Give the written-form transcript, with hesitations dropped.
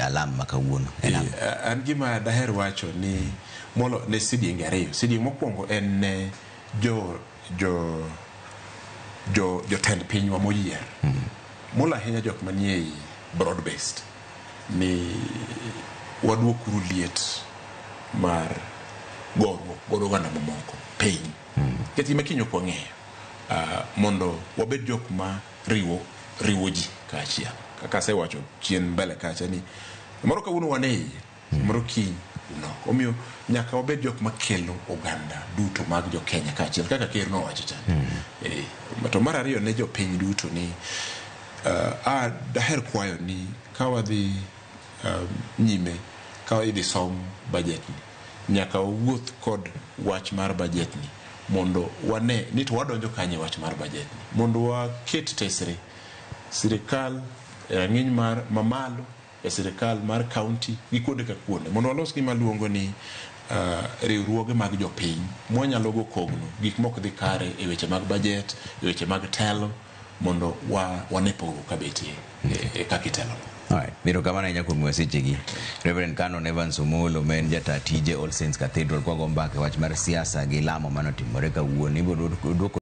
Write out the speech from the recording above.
alam makawuono. An gima daher wacho ni molo ne sidieng ariyo. Sidieng mokwongo en ne jotend pinywa moyier. Molo ahinya jok manie broad based ni waduokuru liet mar godo oganda mamoko piny. Keti makinyo kwa ng'eyo mondo wabed jok ma riwo ji kachia. Kaka asewacho chien mbele kacha ni moro kawuono wan e iye, moro kiny no. Omiyo nyaka wabed jok makelo oganda duto mag jo Kenya kachia kaka ker nowacho chande. To mar ariyo ne jo piny duto ni daher kwayo ni ka wadhi nyime ka idhi som budget ni nyaka wuoth kod wach mar budget ni mondo wane ni to wadonjo kanye wach mar budget ni mondo waket tesre sirikal rang'iny mar mamalo e sirikal mar county gi kuonde ka kuonde mondo walos gima luongo ni riwruoge mag jopiny mwanyalo go kogno gik mok dhi kare e weche mag budget, e weche mag telo mondo wane pogo kabetie kakitelo. Alright, miro kamana inya kuom wasechegi. Reverend Canon Evans Omolo men jata tije All Saints Cathedral kwa gombake wach mar siasa gi lamo manotimore kawuono. Ibo